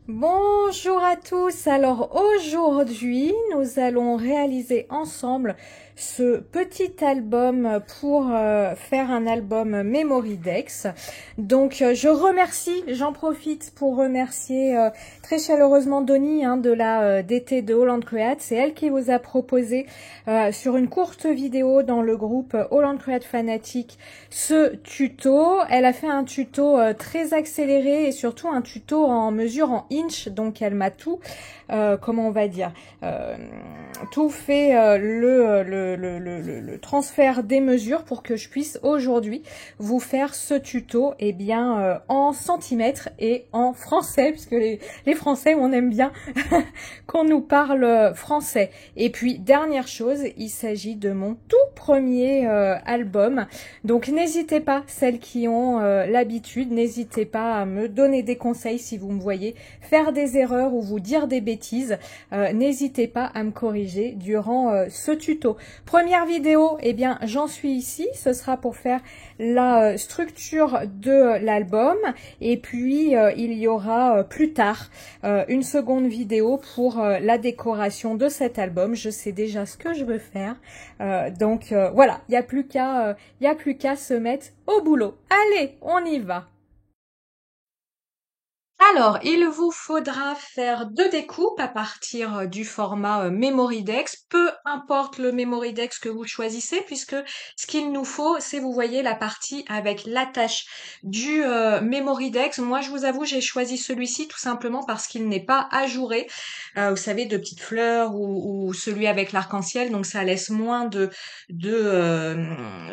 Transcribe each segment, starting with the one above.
Bonjour à tous, alors aujourd'hui nous allons réaliser ensemble ce petit album pour faire un album Memory Dex. Donc j'en profite pour remercier très chaleureusement Donnie de la DT de Holland Create. C'est elle qui vous a proposé sur une courte vidéo dans le groupe Holland Create Fanatique ce tuto. Elle a fait un tuto très accéléré et surtout un tuto en mesure en inch, donc elle m'a tout, comment on va dire, tout fait le transfert des mesures pour que je puisse aujourd'hui vous faire ce tuto en centimètres et en français, puisque les Français, on aime bien qu'on nous parle français. Et puis, dernière chose, il s'agit de mon tout premier album. Donc, n'hésitez pas, celles qui ont l'habitude, n'hésitez pas à me donner des conseils si vous me voyez faire des erreurs ou vous dire des bêtises. N'hésitez pas à me corriger durant ce tuto. Première vidéo, j'en suis ici. Ce sera pour faire la structure de l'album. Et puis, il y aura plus tard une seconde vidéo pour la décoration de cet album. Je sais déjà ce que je veux faire. Voilà, il n'y a plus qu'à se mettre au boulot. Allez, on y va. Alors, il vous faudra faire deux découpes à partir du format Memorydex, peu importe le Memorydex que vous choisissez, puisque ce qu'il nous faut, c'est, vous voyez, la partie avec l'attache du Memorydex. Moi, je vous avoue, j'ai choisi celui-ci tout simplement parce qu'il n'est pas ajouré, vous savez, de petites fleurs ou celui avec l'arc-en-ciel, donc ça laisse moins de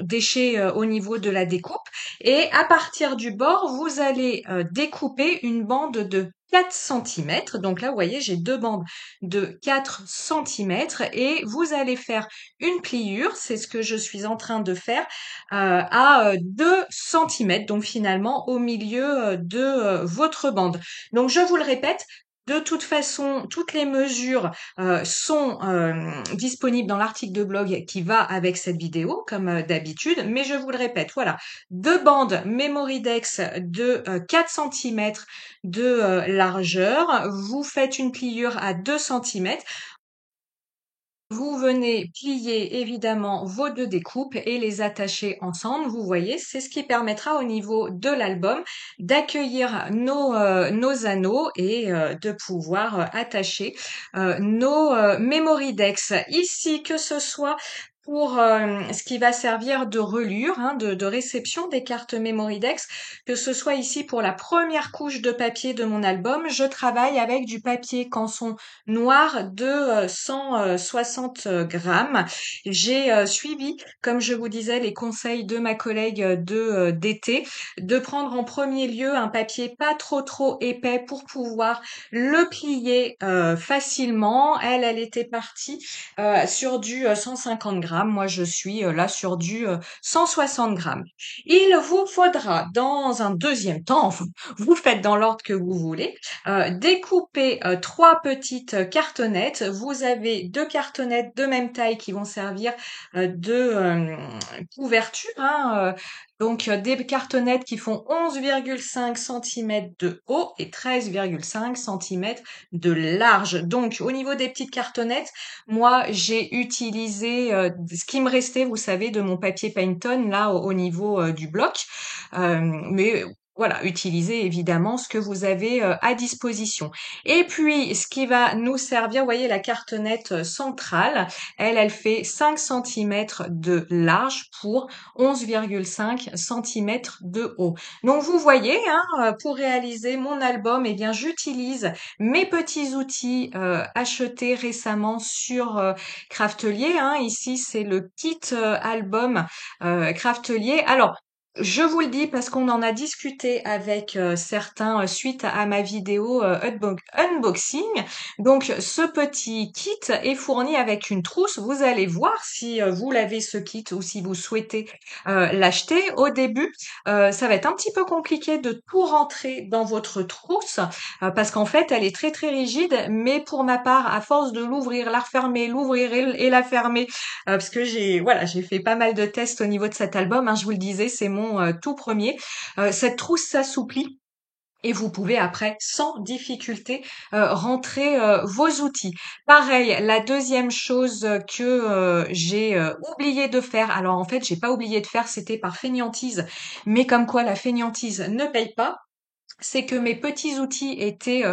déchets au niveau de la découpe. Et à partir du bord, vous allez découper une bande de 4 centimètres. Donc là, vous voyez, j'ai deux bandes de 4 centimètres et vous allez faire une pliure, c'est ce que je suis en train de faire, à 2 centimètres. Donc finalement, au milieu de votre bande. Donc je vous le répète, de toute façon, toutes les mesures sont disponibles dans l'article de blog qui va avec cette vidéo, comme d'habitude. Mais je vous le répète, voilà, deux bandes Memorydex de 4 centimètres de largeur. Vous faites une pliure à 2 centimètres. Vous venez plier évidemment vos deux découpes et les attacher ensemble. Vous voyez, c'est ce qui permettra au niveau de l'album d'accueillir nos anneaux et de pouvoir attacher nos Memorydex. Ici, que ce soit pour ce qui va servir de relure, de réception des cartes Memorydex, que ce soit ici pour la première couche de papier de mon album, je travaille avec du papier canson noir de 160 grammes. J'ai suivi, comme je vous disais, les conseils de ma collègue d'été, de prendre en premier lieu un papier pas trop épais pour pouvoir le plier facilement. Elle était partie sur du 150 grammes. Moi, je suis là sur du 160 grammes. Il vous faudra, dans un deuxième temps, enfin, vous faites dans l'ordre que vous voulez, découper trois petites cartonnettes. Vous avez deux cartonnettes de même taille qui vont servir de couverture. Donc des cartonnettes qui font 11,5 cm de haut et 13,5 cm de large. Donc au niveau des petites cartonnettes, moi j'ai utilisé ce qui me restait, vous savez, de mon papier Pantone là au niveau du bloc. Mais voilà, utilisez évidemment ce que vous avez à disposition. Et puis, ce qui va nous servir, vous voyez la cartonnette centrale, elle fait 5 centimètres de large pour 11,5 centimètres de haut. Donc, vous voyez, pour réaliser mon album, j'utilise mes petits outils achetés récemment sur Craftelier. Ici, c'est le kit album Craftelier. Alors, je vous le dis parce qu'on en a discuté avec certains suite à ma vidéo unboxing. Donc, ce petit kit est fourni avec une trousse. Vous allez voir si vous l'avez ce kit ou si vous souhaitez l'acheter. Au début, ça va être un petit peu compliqué de tout rentrer dans votre trousse parce qu'en fait, elle est très rigide. Mais pour ma part, à force de l'ouvrir, la refermer, l'ouvrir et la fermer, parce que j'ai fait pas mal de tests au niveau de cet album. Je vous le disais, c'est mon tout premier. Cette trousse s'assouplit Et vous pouvez après, sans difficulté, rentrer vos outils. Pareil, la deuxième chose que j'ai oublié de faire, alors en fait, j'ai pas oublié de faire, c'était par fainéantise, mais comme quoi la fainéantise ne paye pas, c'est que mes petits outils étaient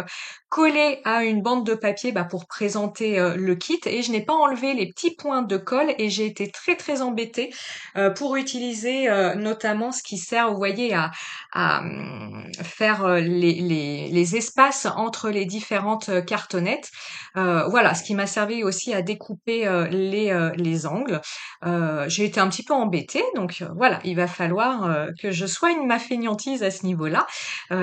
collés à une bande de papier bah, pour présenter le kit et je n'ai pas enlevé les petits points de colle et j'ai été très très embêtée pour utiliser notamment ce qui sert, vous voyez, à faire les espaces entre les différentes cartonnettes. Voilà, ce qui m'a servi aussi à découper les angles. J'ai été un petit peu embêtée, donc voilà, il va falloir que je soigne ma fainéantise à ce niveau-là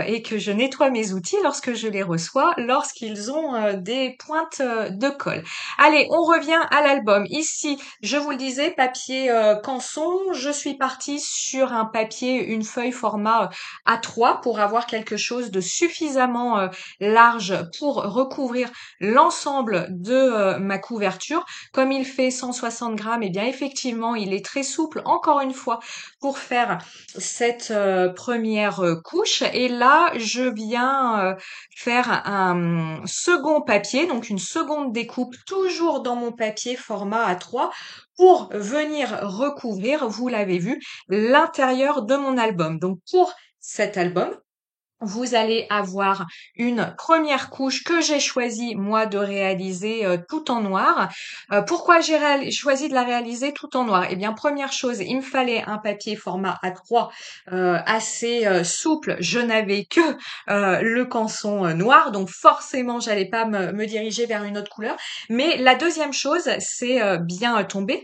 et que je nettoie mes outils lorsque je les reçois, lorsqu'ils ont des pointes de colle. Allez, on revient à l'album. Ici, je vous le disais, papier canson. Je suis partie sur un papier, une feuille format A3 pour avoir quelque chose de suffisamment large pour recouvrir l'ensemble de ma couverture. Comme il fait 160 grammes, et bien effectivement, il est très souple, encore une fois, pour faire cette première couche. Et là, je viens faire un second papier, donc une seconde découpe, toujours dans mon papier format A3, pour venir recouvrir, vous l'avez vu, l'intérieur de mon album. Donc pour cet album, vous allez avoir une première couche que j'ai choisi moi de réaliser tout en noir. Pourquoi j'ai choisi de la réaliser tout en noir? Eh bien, première chose, il me fallait un papier format A3 assez souple. Je n'avais que le canson noir, donc forcément, j'allais pas me diriger vers une autre couleur. Mais la deuxième chose, c'est bien tombé,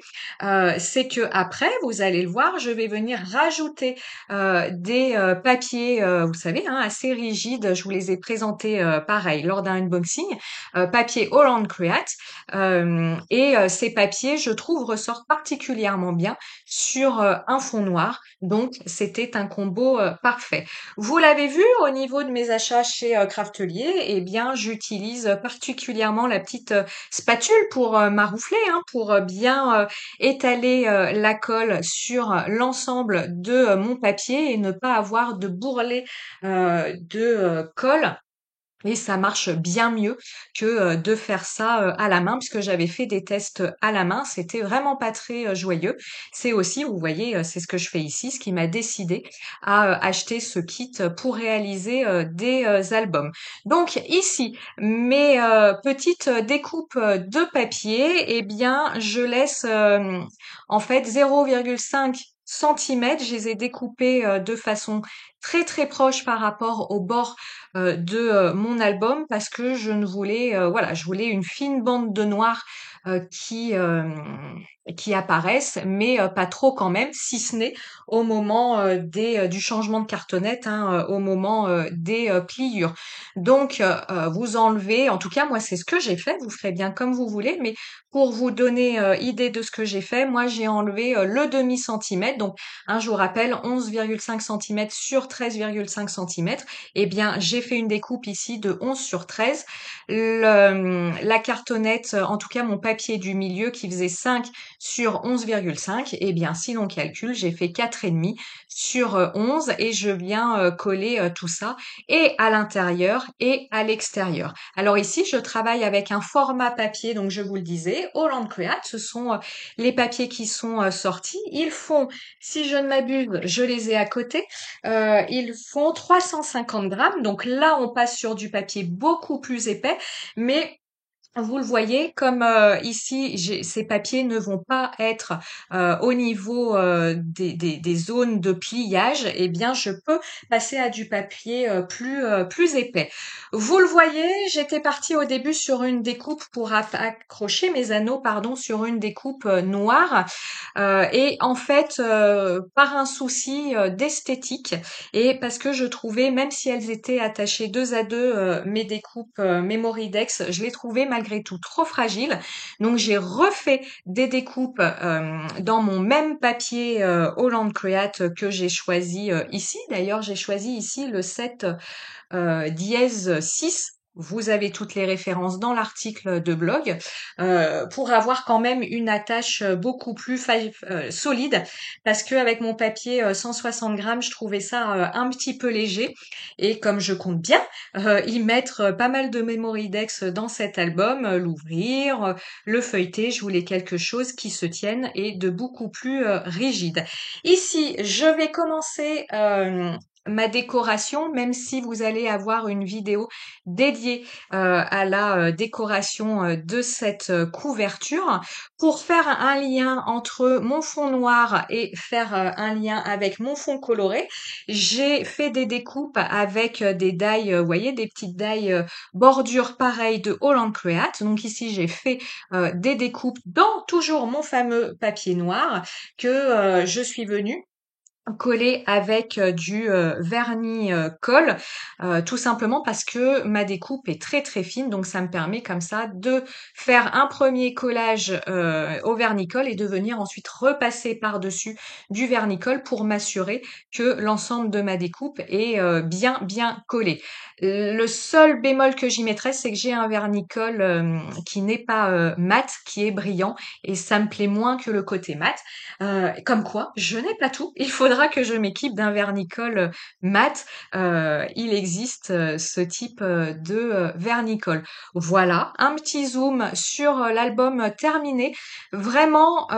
c'est que après, vous allez le voir, je vais venir rajouter des papiers, vous savez, hein, assez rigides. Je vous les ai présentés pareil lors d'un unboxing, papier Holland Create. Et ces papiers, je trouve, ressortent particulièrement bien sur un fond noir. Donc, c'était un combo parfait. Vous l'avez vu au niveau de mes achats chez Craftelier, eh bien, j'utilise particulièrement la petite spatule pour maroufler, hein, pour bien étaler la colle sur l'ensemble de mon papier et ne pas avoir de bourrelet de colle. Et ça marche bien mieux que de faire ça à la main, puisque j'avais fait des tests à la main, c'était vraiment pas très joyeux. C'est aussi, vous voyez, c'est ce que je fais ici, ce qui m'a décidé à acheter ce kit pour réaliser des albums. Donc ici, mes petites découpes de papier, eh bien, je laisse en fait 0,5 centimètres. Je les ai découpées de façon très très proche par rapport au bord de mon album parce que je ne voulais, voilà, je voulais une fine bande de noir qui apparaisse, mais pas trop quand même, si ce n'est au moment du changement de cartonnette, hein, au moment des pliures. Donc, vous enlevez, en tout cas, moi, c'est ce que j'ai fait. Vous ferez bien comme vous voulez, mais pour vous donner idée de ce que j'ai fait, moi, j'ai enlevé le demi centimètre. Donc, je vous rappelle, 11,5 centimètres sur 13,5 centimètres. Eh bien, j'ai fait une découpe ici de 11 sur 13. La cartonnette, en tout cas mon papier du milieu qui faisait 5 sur 11,5, eh bien, si l'on calcule, j'ai fait 4,5 sur 11 et je viens coller tout ça et à l'intérieur et à l'extérieur. Alors ici, je travaille avec un format papier, donc je vous le disais, Holland Create. Ce sont les papiers qui sont sortis. Ils font, si je ne m'abuse, je les ai à côté, ils font 350 grammes. Donc là, on passe sur du papier beaucoup plus épais, mais vous le voyez, comme ici, ces papiers ne vont pas être au niveau des zones de pliage, eh bien, je peux passer à du papier plus épais. Vous le voyez, j'étais partie au début sur une découpe pour accrocher mes anneaux, pardon, sur une découpe noire. Et en fait, par un souci d'esthétique et parce que je trouvais, même si elles étaient attachées deux à deux, mes découpes Memoridex, je les trouvais malgré tout trop fragiles. Donc j'ai refait des découpes dans mon même papier Holland Create que j'ai choisi ici. D'ailleurs, j'ai choisi ici le 7 dièse 6 vous avez toutes les références dans l'article de blog, pour avoir quand même une attache, beaucoup plus solide. Parce qu'avec mon papier, 160 grammes, je trouvais ça, un petit peu léger et comme je compte bien, y mettre, pas mal de Memoridex dans cet album, l'ouvrir, le feuilleter, je voulais quelque chose qui se tienne et de beaucoup plus, rigide. Ici, je vais commencer, ma décoration, même si vous allez avoir une vidéo dédiée à la décoration de cette couverture. Pour faire un lien entre mon fond noir et faire un lien avec mon fond coloré, j'ai fait des découpes avec des die, vous voyez, des petites die bordures pareilles de Holland Create. Donc ici, j'ai fait des découpes dans toujours mon fameux papier noir que je suis venue coller avec du vernis colle, tout simplement parce que ma découpe est très très fine, donc ça me permet comme ça de faire un premier collage au vernicole et de venir ensuite repasser par-dessus du vernicole pour m'assurer que l'ensemble de ma découpe est bien bien collé. Le seul bémol que j'y mettrais, c'est que j'ai un vernicole qui n'est pas mat, qui est brillant, et ça me plaît moins que le côté mat. Comme quoi, je n'ai pas tout. Il faudra que je m'équipe d'un vernicole mat. Il existe ce type de vernicole. Voilà, un petit zoom sur l'album terminé. Vraiment,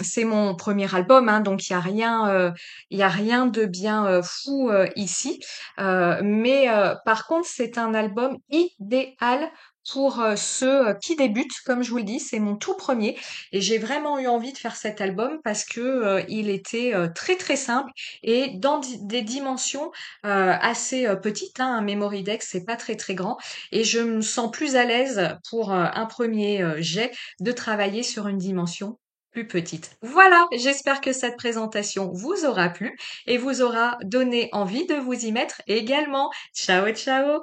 c'est mon premier album, hein, donc il y a rien de bien fou ici. Mais par contre, c'est un album idéal pour ceux qui débutent. Comme je vous le dis, c'est mon tout premier. Et j'ai vraiment eu envie de faire cet album parce que il était très très simple et dans des dimensions assez petites. Hein. Un Memory Dex, c'est pas très très grand. Et je me sens plus à l'aise pour un premier jet de travailler sur une dimension plus petite. Voilà, j'espère que cette présentation vous aura plu et vous aura donné envie de vous y mettre également. Ciao ciao!